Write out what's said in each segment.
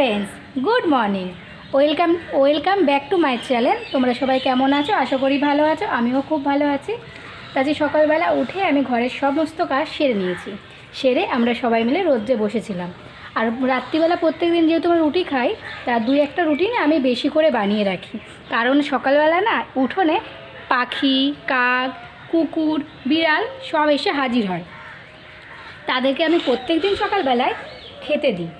Friends, good morning. Welcome back to my channel. তোমরা সবাই কেমন আছো? আশা করি ভালো আছো। আমিও খুব ভালো আছি। তাই সকালবেলা উঠে আমি ঘরের সমস্ত কাজ সেরে নিয়েছি। সেরে আমরা সবাই মিলে রোদ্রে বসেছিলাম। আর রাত্রিবেলা প্রত্যেক দিন যেহেতু আমরা রুটি খাই, তা দুই একটা রুটি না আমি বেশি করে বানিয়ে রাখি। কারণ সকালবেলা না উঠোনে পাখি, কাক, কুকুর, বিড়াল সব এসে হাজির হয়। তাদেরকে আমি প্রত্যেক দিন সকালবেলায় খেতে দিই।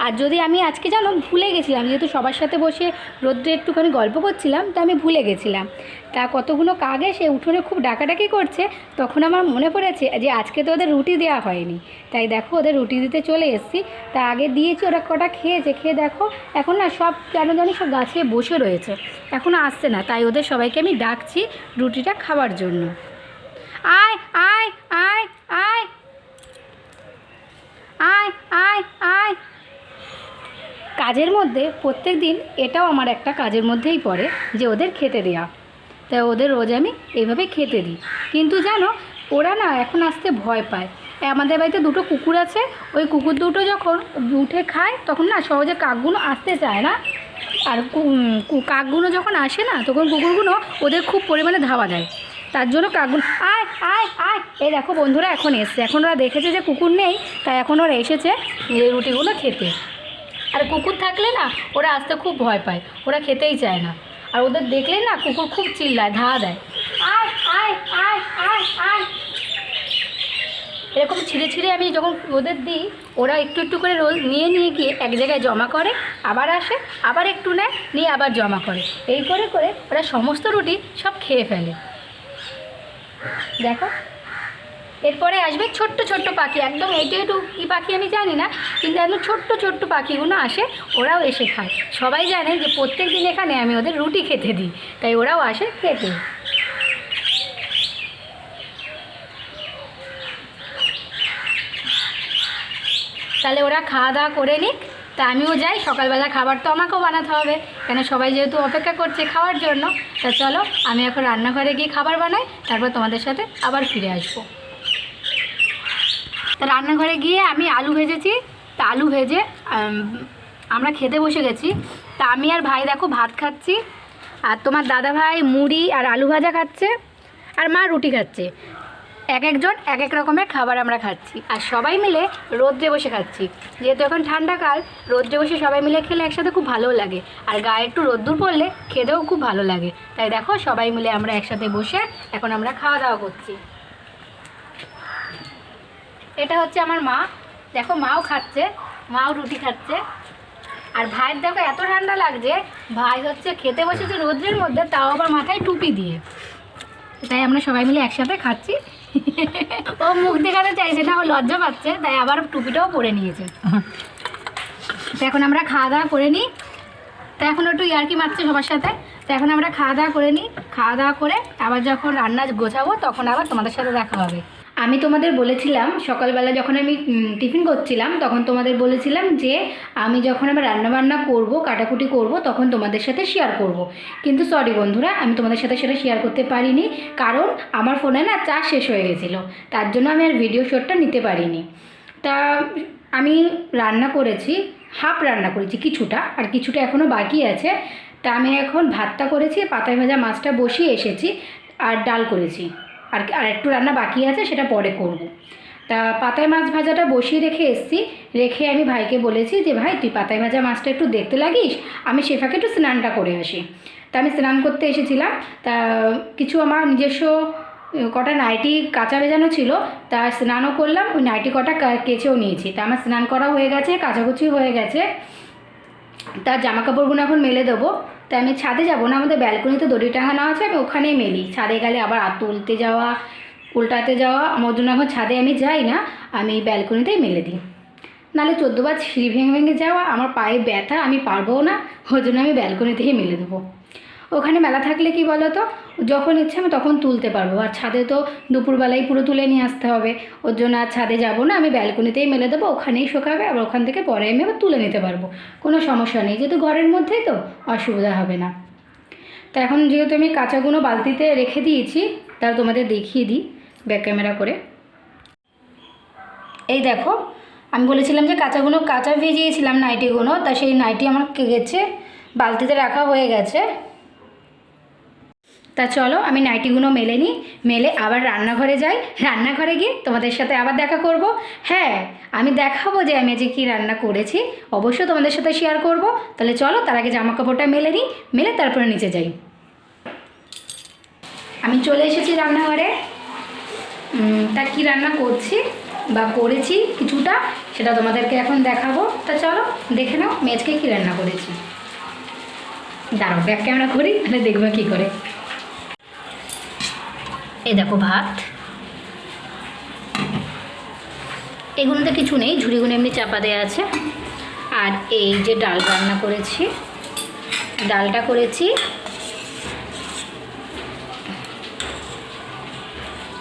আর যদি আমি আজকে জানো ভুলে গেছিলাম, যেহেতু সবার সাথে বসে রোদ্রে একটুখানি গল্প করছিলাম, তা আমি ভুলে গেছিলাম। তা কতগুলো কাক এসে উঠোনে খুব ডাকাডাকি করছে, তখন আমার মনে পড়েছে যে আজকে তো ওদের রুটি দেওয়া হয়নি। তাই দেখো ওদের রুটি দিতে চলে এসেছি। তা আগে দিয়েছি, ওরা কটা খেয়েছে। খেয়ে দেখো এখন না সব কেন জানি সব গাছে বসে রয়েছে, এখনও আসছে না। তাই ওদের সবাইকে আমি ডাকছি রুটিটা খাওয়ার জন্য। আয় আয় আয় আয় আয় আয় আয়। কাজের মধ্যে প্রত্যেক দিন এটাও আমার একটা কাজের মধ্যেই পড়ে যে ওদের খেতে দেওয়া। তাই ওদের রোজ আমি এইভাবে খেতে দিই। কিন্তু জানো ওরা না এখন আসতে ভয় পায়। আমাদের বাড়িতে দুটো কুকুর আছে, ওই কুকুর দুটো যখন উঠে খায় তখন না সহজে কাকগুলো আসতে চায় না। আর কাকগুলো যখন আসে না তখন কুকুরগুলো ওদের খুব পরিমাণে ধাওয়া দেয়। তার জন্য কাকগুলো আয় আয় আয়। এই দেখো বন্ধুরা এখন এসছে, এখন ওরা দেখেছে যে কুকুর নেই, তাই এখন ওরা এসেছে এই রুটিগুলো খেতে। আর কুকুর থাকলে না ওরা আসতে খুব ভয় পায়, ওরা খেতেই চায় না। আর ওদের দেখলে না কুকুর খুব চিল্লায়, ধাওয়া দেয়, আয় আয় আয় আয় আয়। এরকম ছিঁড়ে ছিঁড়ে আমি যখন ওদের দিই, ওরা একটু একটু করে রোজ নিয়ে নিয়ে গিয়ে এক জায়গায় জমা করে, আবার আসে, আবার একটু নেয়, নিয়ে আবার জমা করে। এই করে করে ওরা সমস্ত রুটি সব খেয়ে ফেলে। দেখো এরপরে আসবে ছোট্ট ছোট্ট পাখি, একদম এইটু একটু কী পাখি আমি জানি না, কিন্তু একদম ছোট্ট ছোট্ট পাখিগুলো আসে, ওরাও এসে খায়। সবাই জানে যে প্রত্যেক দিন এখানে আমি ওদের রুটি খেতে দিই, তাই ওরাও আসে খেতে। তাহলে ওরা খাওয়া দাওয়া করে নিক, তা আমিও যাই। সকালবেলা খাবার তো আমাকেও বানাতে হবে, কেন সবাই যেহেতু অপেক্ষা করছে খাওয়ার জন্য। তা চলো আমি এখন রান্নাঘরে গিয়ে খাবার বানাই, তারপর তোমাদের সাথে আবার ফিরে আসবো। তা রান্নাঘরে গিয়ে আমি আলু ভেজেছি। তা আলু ভেজে আমরা খেতে বসে গেছি। তা আমি আর ভাই দেখো ভাত খাচ্ছি, আর তোমার দাদা ভাই মুড়ি আর আলু ভাজা খাচ্ছে, আর মা রুটি খাচ্ছে। এক একজন এক এক রকমের খাবার আমরা খাচ্ছি, আর সবাই মিলে রোদ্রে বসে খাচ্ছি। যেহেতু এখন ঠান্ডাকাল, রোদ্রে বসে সবাই মিলে খেলে একসাথে খুব ভালোও লাগে, আর গায়ে একটু রোদ্দুর পড়লে খেতেও খুব ভালো লাগে। তাই দেখো সবাই মিলে আমরা একসাথে বসে এখন আমরা খাওয়া দাওয়া করছি। এটা হচ্ছে আমার মা, দেখো মাও খাচ্ছে, মাও রুটি খাচ্ছে। আর ভাইয়ের দেখো এত ঠান্ডা লাগছে, ভাই হচ্ছে খেতে বসেছে রোদ্রের মধ্যে, তাও আবার মাথায় টুপি দিয়ে। তাই আমরা সবাই মিলে একসাথে খাচ্ছি। ও মুখ দেখাতে চাইছে না, ও লজ্জা পাচ্ছে, তাই আবার টুপিটাও পরে নিয়েছে। তো এখন আমরা খাওয়া দাওয়া করে নিই। তো এখন একটু ইয়ার্কি মারছে সবার সাথে। তো এখন আমরা খাওয়া দাওয়া করে নিই, খাওয়া দাওয়া করে আবার যখন রান্না গোছাবো তখন আবার তোমাদের সাথে দেখা হবে। আমি তোমাদের বলেছিলাম সকালবেলা যখন আমি টিফিন করছিলাম, তখন তোমাদের বলেছিলাম যে আমি যখন আবার রান্নাবান্না করব, কাটাকুটি করব, তখন তোমাদের সাথে শেয়ার করব। কিন্তু সরি বন্ধুরা, আমি তোমাদের সাথে সেটা শেয়ার করতে পারিনি, কারণ আমার ফোনে না চার্জ শেষ হয়ে গেছিলো। তার জন্য আমি আর ভিডিও শ্যুটটা নিতে পারিনি। তা আমি রান্না করেছি, হাফ রান্না করেছি কিছুটা, আর কিছুটা এখনও বাকি আছে। তা আমি এখন ভাতটা করেছি, পাতায় ভাজা মাছটা বসিয়ে এসেছি, আর ডাল করেছি। আর একটু রান্না বাকি আছে, সেটা পরে করব। তা পাতায় মাছ ভাজাটা বসিয়ে রেখে এসেছি। রেখে আমি ভাইকে বলেছি যে ভাই তুই পাতায় ভাজা মাছটা একটু দেখতে লাগিস, আমি সেফাকে একটু স্নানটা করে আসি। তা আমি স্নান করতে এসেছিলাম। তা কিছু আমার নিজস্ব কটা নাইটি কাঁচা ভেজানো ছিল, তা স্নানও করলাম, ওই নাইটি কটা কেচেও নিয়েছি। তা আমার স্নান করা হয়ে গেছে, কাচাকুচি হয়ে গেছে। তার জামা কাপড়গুলো এখন মেলে দেবো। তাই আমি ছাদে যাব না, আমাদের ব্যালকনিতে দড়ি টাঙানো আছে, আমি ওখানেই মেলি। ছাদে গেলে আবার তুলতে যাওয়া, উল্টাতে যাওয়া, আমার জন্য এখন ছাদে আমি যাই না, আমি ব্যালকনিতেই মেলে দিই। নাহলে 14 বার সিঁড়ি ভেঙে ভেঙে যাওয়া, আমার পায়ে ব্যথা, আমি পারবো না, ওই জন্য আমি ব্যালকনিতেই মেলে দেবো। ওখানে মেলা থাকলে কি বলো তো, যখন ইচ্ছে আমি তখন তুলতে পারবো। আর ছাদে তো দুপুরবেলায় পুরো তুলে নিয়ে আসতে হবে, ওর জন্য আর ছাদে যাবো না, আমি ব্যালকনিতেই মেলে দেবো, ওখানেই শুকাবে, আবার ওখান থেকে পরে আমি আবার তুলে নিতে পারবো, কোনো সমস্যা নেই, যেহেতু ঘরের মধ্যেই তো অসুবিধা হবে না। তা এখন যেহেতু আমি কাঁচাগুলো বালতিতে রেখে দিয়েছি, তাহলে তোমাদের দেখিয়ে দিই ব্যাক ক্যামেরা করে। এই দেখো আমি বলেছিলাম যে কাঁচা ভিজিয়েছিলাম নাইটিগুলো, তা সেই নাইটি আমার গেছে, বালতিতে রাখা হয়ে গেছে। তা চলো আমি নাইটিগুলো মেলে নিই, মেলে আবার রান্নাঘরে যাই। রান্নাঘরে গিয়ে তোমাদের সাথে আবার দেখা করব। হ্যাঁ, আমি দেখাবো যে আমি যে কী রান্না করেছি, অবশ্যই তোমাদের সাথে শেয়ার করব। তাহলে চলো তার আগে জামা কাপড়টা মেলে নিই, মেলে তারপরে নিচে যাই। আমি চলে এসেছি রান্নাঘরে। তা কী রান্না করছি বা করেছি কিছুটা, সেটা তোমাদেরকে এখন দেখাবো। তা চলো দেখে নাও মেজকে কী রান্না করেছি। দাঁড়াও ব্যাক ক্যামেরা করি, তাহলে দেখবে কী করে। এই দেখো ভাত, এগুলোতে কিছু নেই, ঝুড়িগুলো এমনি চাপা দেওয়া আছে। আর এই যে ডাল রান্না করেছি, ডালটা করেছি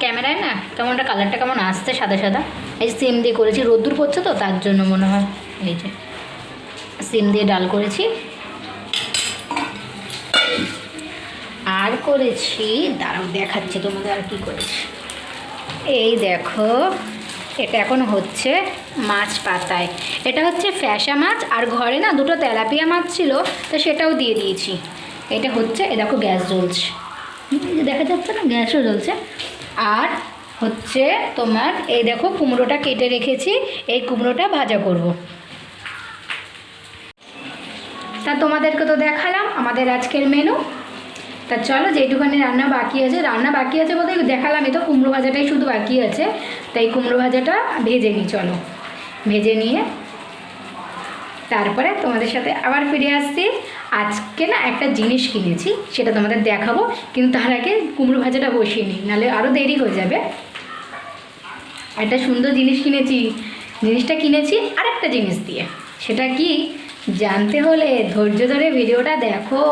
ক্যামেরায় না কেমনটা কালারটা কেমন আসছে সাদা সাদা, এই সিম দিয়ে করেছি, রোদ্দুর পড়ছে তো তার জন্য মনে হয়। এই যে সিম দিয়ে ডাল করেছি। আর করেছি, দাঁড়াও দেখাচ্ছি তোমাদের আর কি করেছি। এই দেখো, এটা এখন হচ্ছে মাছ পাতায়, এটা হচ্ছে ফ্যাসা মাছ, আর ঘরে না দুটো তেলাপিয়া মাছ ছিল, তো সেটাও দিয়ে দিয়েছি। এটা হচ্ছে, এ দেখো গ্যাস জ্বলছে, দেখা যাচ্ছে না, গ্যাসও জ্বলছে। আর হচ্ছে তোমার এই দেখো কুমড়োটা কেটে রেখেছি, এই কুমড়োটা ভাজা করব। তা তোমাদেরকে তো দেখালাম আমাদের আজকের মেনু। তা চলো যেটুখানি রান্না বাকি আছে বলতে দেখালাম, এই তো কুমড়ো ভাজাটাই শুধু বাকি আছে, তাই কুমড়ো ভাজাটা ভেজে নিই। চলো ভেজে নিয়ে তারপরে তোমাদের সাথে আবার ফিরে আসছি। আজকে না একটা জিনিস কিনেছি, সেটা তোমাদের দেখাবো, কিন্তু তার আগে কুমড়ো ভাজাটা বসিয়ে নিই, নাহলে আরও দেরি হয়ে যাবে। একটা সুন্দর জিনিস কিনেছি, জিনিসটা কিনেছি আরেকটা জিনিস দিয়ে, সেটা কি জানতে হলে ধৈর্য ধরে ভিডিওটা দেখো।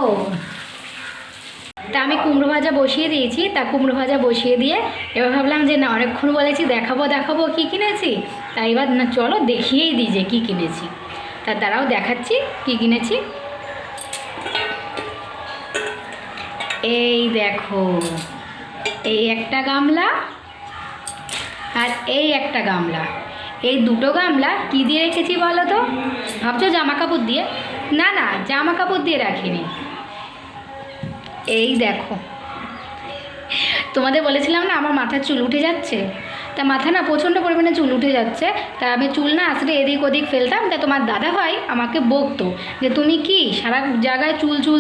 তা আমি কুমড়ো ভাজা বসিয়ে দিয়েছি, তা কুমড়ো ভাজা বসিয়ে দিয়ে এবার ভাবলাম যে না অনেকক্ষণ বলেছি দেখাবো কী কিনেছি, তাই এবার না চলো দেখিয়েই দিই যে কী কিনেছি। তা তারাও দেখাচ্ছি কী কিনেছি। এই দেখো, এই একটা গামলা আর এই একটা গামলা, এই দুটো গামলা কী দিয়ে রেখেছি বলো তো? ভাবছো জামা কাপড় দিয়ে? না না, জামা কাপড় দিয়ে রাখিনি। এই দেখো, তোমাদের বলেছিলাম না আমার মাথার চুল উঠে যাচ্ছে, তা মাথা না প্রচণ্ড পরিমাণে চুল উঠে যাচ্ছে, তা আমি চুল না আসলে এদিক ওদিক ফেলতাম, তা তোমার দাদা ভাই আমাকে বকতো যে তুমি কি সারা জায়গায়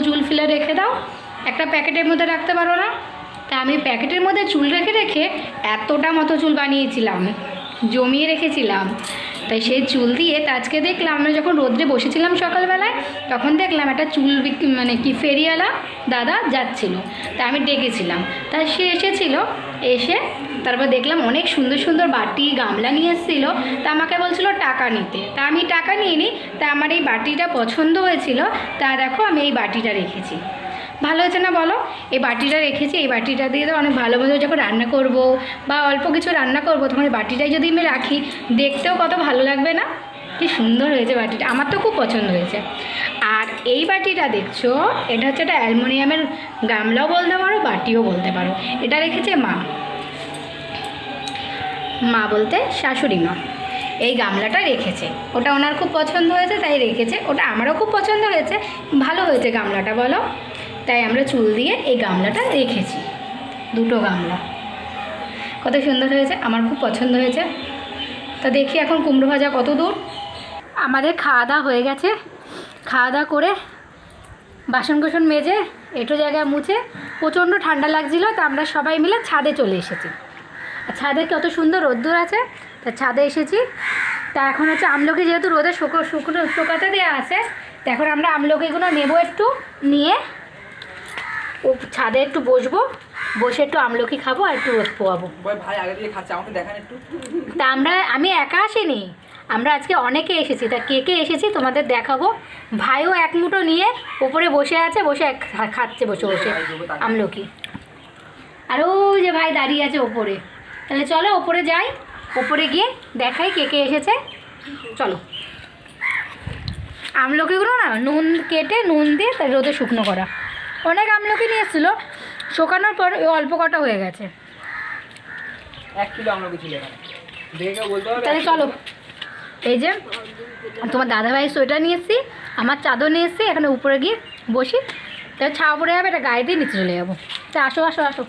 চুল ফেলে রেখে দাও, একটা প্যাকেটের মধ্যে রাখতে পারো না? তা আমি প্যাকেটের মধ্যে চুল রেখে এতটা মতো চুল বানিয়েছিলাম, জমিয়ে রেখেছিলাম। তাই সেই চুল দিয়ে তা আজকে দেখলাম, আমরা যখন রোদ্রে বসেছিলাম সকালবেলায়, তখন দেখলাম একটা চুল মানে কি ফেরিওয়ালা দাদা যাচ্ছিল, তা আমি ডেকেছিলাম, তা সে এসেছিল, এসে তারপর দেখলাম অনেক সুন্দর সুন্দর বাটি গামলা নিয়ে এসেছিলো, তা আমাকে বলছিল টাকা নিতে, তা আমি টাকা নিয়ে নিই। তা আমার এই বাটিটা পছন্দ হয়েছিল, তা দেখো আমি এই বাটিটা রেখেছি। ভালো হয়েছে না বলো? এই বাটিটা রেখেছি, এই বাটিটা দিয়ে তো অনেক ভালো ভালো যখন রান্না করব বা অল্প কিছু রান্না করব, তখন এই বাটিটাই যদি আমি রাখি, দেখতেও কত ভালো লাগবে না? কি সুন্দর হয়েছে বাটিটা, আমার তো খুব পছন্দ হয়েছে। আর এই বাটিটা দেখছো, এটা হচ্ছে একটা অ্যালুমিনিয়ামের গামলাও বলতে পারো, বাটিও বলতে পারো। এটা রেখেছে মা বলতে শাশুড়ি মা, এই গামলাটা রেখেছে, ওটা ওনার খুব পছন্দ হয়েছে তাই রেখেছে, ওটা আমারও খুব পছন্দ হয়েছে, ভালো হয়েছে গামলাটা বলো, তাই আমরা চুল দিয়ে এই গামলাটা রেখেছি। দুটো গামলা কত সুন্দর হয়েছে, আমার খুব পছন্দ হয়েছে। তা দেখি এখন কুমড়ো ভাজা কত দূর। আমাদের খাওয়া দাওয়া হয়ে গেছে, খাওয়া দাওয়া করে বাসন কোসন মেজে একটু জায়গায় মুছে, প্রচণ্ড ঠান্ডা লাগছিলো, তা আমরা সবাই মিলে ছাদে চলে এসেছি। আর ছাদে কত সুন্দর রোদ্দুর আছে, তা ছাদে এসেছি। তা এখন হচ্ছে আমলকি যেহেতু রোদে শুকাতে দেওয়া আছে, তা এখন আমরা আমলকিগুলো নেবো, একটু নিয়ে ও ছাদে একটু বসবো, বসে একটু আমলকি খাবো আর একটু রোদ পোয়াবো। ভাই আগে দিয়ে খাচ্ছে, আমাকে দেখান একটু। তা আমি একা আসিনি, আমরা আজকে অনেকে এসেছি, তা কে এসেছি তোমাদের দেখাবো। ভাইও এক মুঠো নিয়ে ওপরে বসে আছে, বসে খাচ্ছে বসে আমলকি। আর ওই যে ভাই দাঁড়িয়ে আছে ওপরে, তাহলে চলো ওপরে যাই, ওপরে গিয়ে দেখাই কে এসেছে। চলো, আমলকিগুলো না নুন কেটে নুন দিয়ে তার রোদে শুকনো করা, অনেক আমলকি নিয়ে এসেছিলো, শুকানোর পর অল্প কটা হয়ে গেছে। 1 কিলো আমলকি ছিল এখানে, দেখে বলতে হবে। তাহলে চলো এই যে তোমার দাদাভাইয়ের সোয়েটার নিয়ে এসেছি, আমার চাদর নিয়ে এসেছি, এখানে উপরে গিয়ে বসি, তাহলে ছাওয়া পড়ে যাবে, এটা গায়ে দিয়ে নিচে চলে যাবো। তা আসো আসো আসো।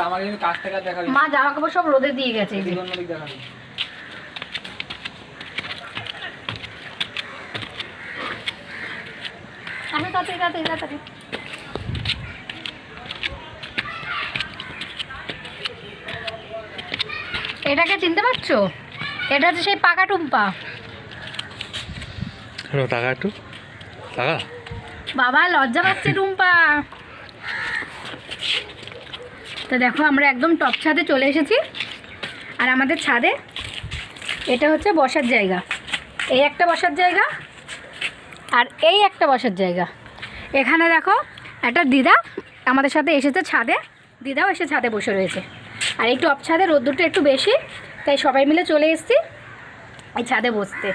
আমাকে কিন্তু কাছ থেকে দেখাবি, মা জামা কাপড় সব রোদে দিয়ে গেছে। এই যে অন্যদিক দেখাবি। আসো তাড়াতাড়ি তাড়াতাড়ি তাড়াতাড়ি। এটাকে চিনতে পারছো? এটা হচ্ছে সেই পাকা টুম্পা। টাকা একটু টাকা বাবা লজ্জা পাচ্ছে টুম্পা। তো দেখো আমরা একদম টপ ছাদে চলে এসেছি, আর আমাদের ছাদে এটা হচ্ছে বসার জায়গা। এই একটা বসার জায়গা আর এই একটা বসার জায়গা। এখানে দেখো একটা দিদা আমাদের সাথে এসেছে ছাদে, দিদাও এসে ছাদে বসে রয়েছে। আর এই টপ ছাদে রোদ্দুরটা একটু বেশি, তাই সবাই মিলে চলে এসেছি এই ছাদে বসতে।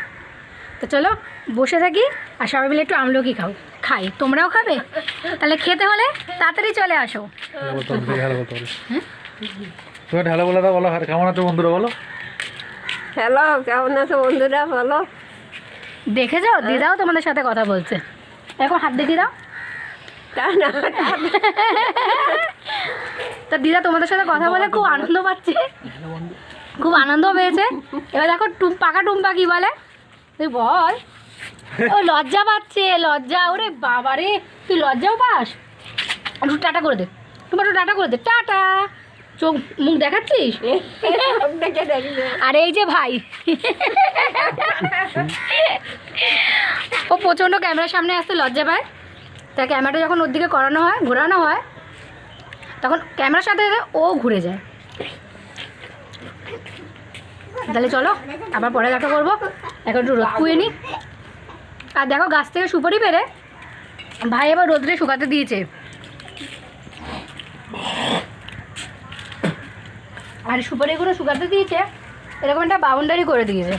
তো চলো বসে থাকি আর সবাই মিলে একটু আমলকি খাই। তোমরাও খাবে? তাহলে খেতে হলে তাড়াতাড়ি চলে আসো। তুমি ঢালো বলে দাও, বলো কেমন আছো বন্ধুরা বলো। হ্যালো, কেমন আছো বন্ধুরা বলো। দেখে যাও দিদাও তোমাদের সাথে কথা বলছে। এখন হাত দেখিয়ে দাও। তা দিদা তোমাদের সাথে কথা বলে খুব আনন্দ পাচ্ছে, খুব আনন্দ পেয়েছে। এবার দেখো পাকা টুম্পা কি বলে তুই বল। ও লজ্জা পাচ্ছে, লজ্জা। ওরে বাবারে, তুই লজ্জাও পাস? একটু টাটা করে দে, তোমার একটু টাটা করে দে। টাটা। চোখ মুখ দেখাচ্ছিস? আর এই যে ভাই, ও প্রচণ্ড ক্যামেরার সামনে আসতে লজ্জা পায়। তা ক্যামেরাটা যখন ওর দিকে করানো হয়, ঘোরানো হয়, তখন ক্যামেরার সাথে ও ঘুরে যায়। তাহলে চলো আবার পরে দেখা করবো, এখন একটু রোদ পুয়ে নিই। আর দেখো গাছ থেকে সুপারি পেরে ভাই এবার রোদ্রে শুকাতে দিয়েছে। আর সুপারিগুলো শুকাতে দিয়েছে এরকম একটা বাউন্ডারি করে দিয়েছে,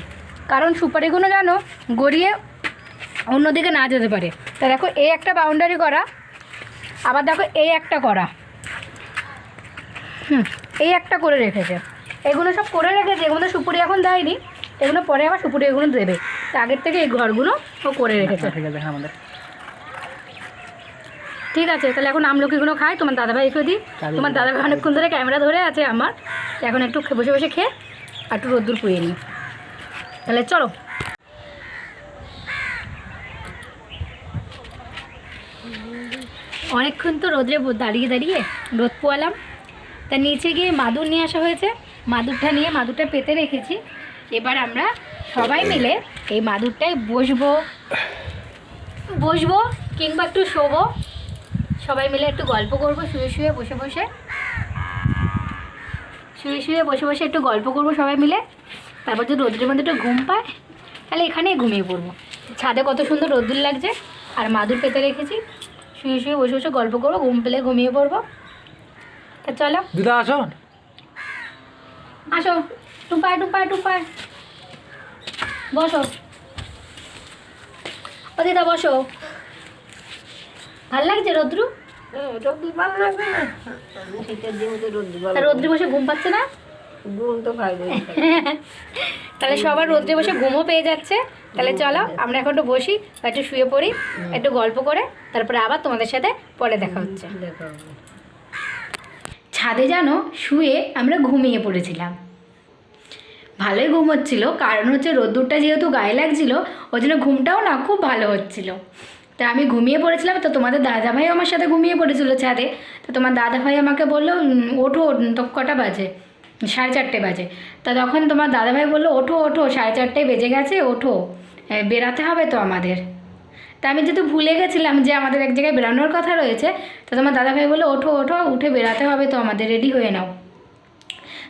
কারণ সুপারিগুলো যেন গড়িয়ে অন্যদিকে না যেতে পারে। তা দেখো এই একটা বাউন্ডারি করা, আবার দেখো এই একটা করা, এই একটা করে রেখেছে। এগুলো সব করে রেখেছে, এগুলো সুপুরি এখন দেয়নি, এগুলো পরে আবার সুপুরি এগুলো দেবে। তা আগের থেকে এই ঘরগুলো ও করে রেখেছে। আমাদের ঠিক আছে, তাহলে এখন আমলকিগুলো খাই, তোমার দাদাভাইকে দিই। তোমার দাদাভাই অনেকক্ষণ ধরে ক্যামেরা ধরে আছে আমার, এখন একটু বসে বসে খেয়ে আর একটু রোদ্দুর পুড়িয়ে নিই। তাহলে চলো। অনেকক্ষণ তো রোদ্রে দাঁড়িয়ে দাঁড়িয়ে রোদ পোয়ালাম, তা নিচে গিয়ে মাদুর নিয়ে আসা হয়েছে। মাদুরটা পেতে রেখেছি। এবার আমরা সবাই মিলে এই মাদুরটায় বসবো কিংবা একটু শোবো, সবাই মিলে একটু গল্প করবো, শুয়ে বসে বসে একটু গল্প করবো সবাই মিলে। তারপর যদি রোদ্রের মধ্যে একটু ঘুম পায় তাহলে এখানেই ঘুমিয়ে পড়বো। ছাদে কত সুন্দর রোদ্দুর লাগছে, আর মাদুর পেতে রেখেছি, শুয়ে বসে গল্প করবো, ঘুম পেলে ঘুমিয়ে পড়বো। তা চলো দিদা আসো, আসো, টুপায় বসো। ও দিদা বসো। ভাল লাগছে রোদ্রু? রোদ্দুর ভালো লাগবে না, শীতের দিন তো রোদ্দুর ভালো। রোদ্রে বসে ঘুম পাচ্ছে না? ঘুম তো পাইবে। তাহলে সবার রোদ্রে বসে ঘুমও পেয়ে যাচ্ছে। তাহলে চলো আমরা এখন একটু বসি, একটু শুয়ে পড়ি, একটু গল্প করে তারপরে আবার তোমাদের সাথে পরে দেখা হচ্ছে। ছাদে যেন শুয়ে আমরা ঘুমিয়ে পড়েছিলাম, ভালোই ঘুম হচ্ছিল, কারণ হচ্ছে রোদ্দুরটা যেহেতু গায়ে লাগছিল ওই জন্য ঘুমটাও না খুব ভালো হচ্ছিল। তা আমি ঘুমিয়ে পড়েছিলাম, তো তোমাদের দাদাভাইও আমার সাথে ঘুমিয়ে পড়েছিল ছাদে। তো তোমার দাদাভাই আমাকে বললো ওঠো, তো কটা বাজে? 4:30 বাজে। তা তখন তোমার দাদাভাই বললো ওঠো 4:30 বেজে গেছে, ওঠো, বেরাতে হবে তো আমাদের। তা আমি যেহেতু ভুলে গেছিলাম যে আমাদের এক জায়গায় বেরানোর কথা রয়েছে, তো তোমার দাদাভাই বললো ওঠো উঠে বেরাতে হবে তো আমাদের, রেডি হয়ে নাও।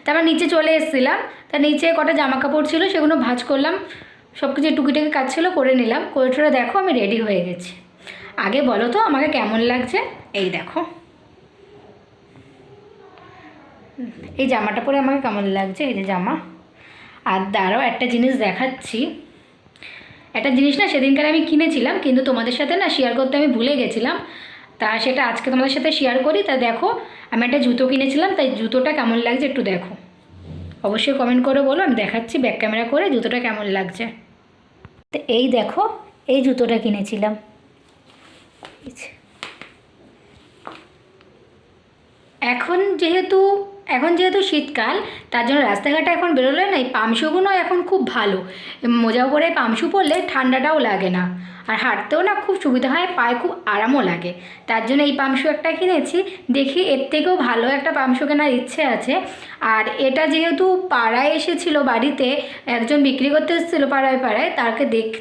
তারপর নিচে চলে এসেছিলাম, তা নিচে কটা জামা কাপড় ছিল সেগুলো ভাঁজ করলাম, সব কিছু টুকিটাকি কাজ ছিল করে নিলাম, করে টোরে দেখো আমি রেডি হয়ে গেছি। আগে বলো তো আমাকে কেমন লাগছে? এই দেখো এই জামাটা পরে আমাকে কেমন লাগছে, এই যে জামা। আর দাঁড়াও একটা জিনিস দেখাচ্ছি, একটা জিনিস না সেদিনকার আমি কিনেছিলাম কিন্তু তোমাদের সাথে না শেয়ার করতে আমি ভুলে গেছিলাম, তা সেটা আজকে তোমাদের সাথে শেয়ার করি। তা দেখো আমি একটা জুতো কিনেছিলাম, তাই জুতোটা কেমন লাগছে একটু দেখো অবশ্যই কমেন্ট করে বলো, আমি দেখাচ্ছি ব্যাক ক্যামেরা করে জুতোটা কেমন লাগছে। তো এই দেখো, এই জুতোটা কিনেছিলাম। এখন যেহেতু শীতকাল, তার জন্য রাস্তাঘাটে এখন বেরোলে না এই পামশুগুলো এখন খুব ভালো। মোজা পরে পামশু পরলে ঠান্ডাটাও লাগে না, আর হাঁটতেও না খুব সুবিধা হয়, পায়ে খুব আরামও লাগে। তার জন্য এই পামশু একটা কিনেছি। দেখি এর থেকেও ভালো একটা পামশু কেনার ইচ্ছে আছে। আর এটা যেহেতু পাড়ায় এসেছিলো, বাড়িতে একজন বিক্রি করতে এসেছিলো পাড়ায়,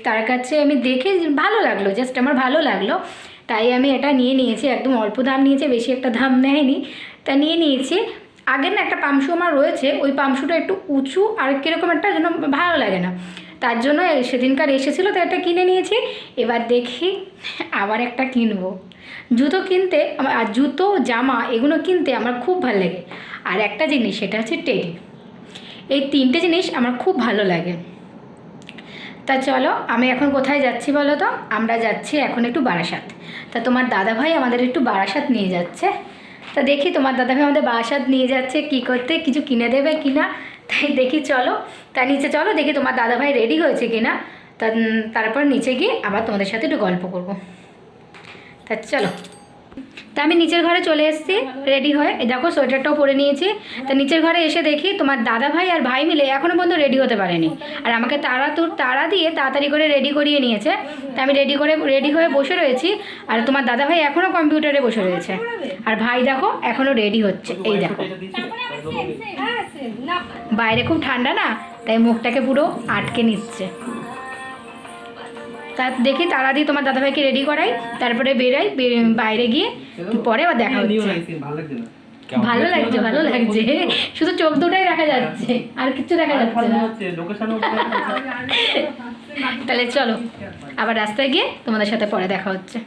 তার কাছে আমি দেখে ভালো লাগলো, জাস্ট আমার ভালো লাগলো, তাই আমি এটা নিয়ে নিয়েছি। একদম অল্প দাম নিয়েছে, বেশি একটা দাম নেয়নি, তা নিয়ে নিয়েছি। আগের না একটা পামশু আমার রয়েছে, ওই পামশুটা একটু উঁচু আর কীরকম একটা যেন ভালো লাগে না, তার জন্য সেদিনকার এসেছিলো তো একটা কিনে নিয়েছি। এবার দেখি আবার একটা কিনবো। জুতো কিনতে আর জুতো জামা এগুলো কিনতে আমার খুব ভালো লাগে। আর একটা জিনিস, সেটা হচ্ছে টেডি। এই 3টে জিনিস আমার খুব ভালো লাগে। তা চলো, আমি এখন কোথায় যাচ্ছি বলো তো? আমরা যাচ্ছি এখন একটু বারাসাত। তা তোমার দাদাভাই আমাদের একটু বারাসাত নিয়ে যাচ্ছে। তা দেখি তোমার দাদাভাই আমাদের বারাসাত নিয়ে যাচ্ছে কি করতে, কিছু কিনে দেবে কি না, তাই দেখি চলো। তা নিচে চলো, দেখি তোমার দাদাভাই রেডি হয়েছে কি না। তারপর নিচে গিয়ে আবার তোমাদের সাথে একটু গল্প করবো। তা চলো। তা আমি নিচের ঘরে চলে এসেছি রেডি হয়ে। দেখো সোয়েটারটাও পরে নিয়েছি। তা নিচের ঘরে এসে দেখি তোমার দাদা ভাই আর ভাই মিলে এখনও পর্যন্ত রেডি হতে পারেনি, আর আমাকে তাড়া দিয়ে তাড়াতাড়ি করে রেডি করিয়ে নিয়েছে। তা আমি রেডি হয়ে বসে রয়েছি, আর তোমার দাদা ভাই এখনও কম্পিউটারে বসে রয়েছে, আর ভাই দেখো এখনও রেডি হচ্ছে। এই দেখো, বাইরে খুব ঠান্ডা না, তাই মুখটাকে পুরো আটকে নিচ্ছে। তা দেখি তারা দিয়ে তোমার দাদাভাইকে রেডি করাই, তারপরে বেরাই, বাইরে গিয়ে পরে আবার দেখা হচ্ছে। ভালো লাগছে, শুধু চোখ দুটাই দেখা যাচ্ছে, আর কিছু দেখা যাচ্ছে না। তাহলে চলো আবার রাস্তায় গিয়ে তোমাদের সাথে পরে দেখা হচ্ছে।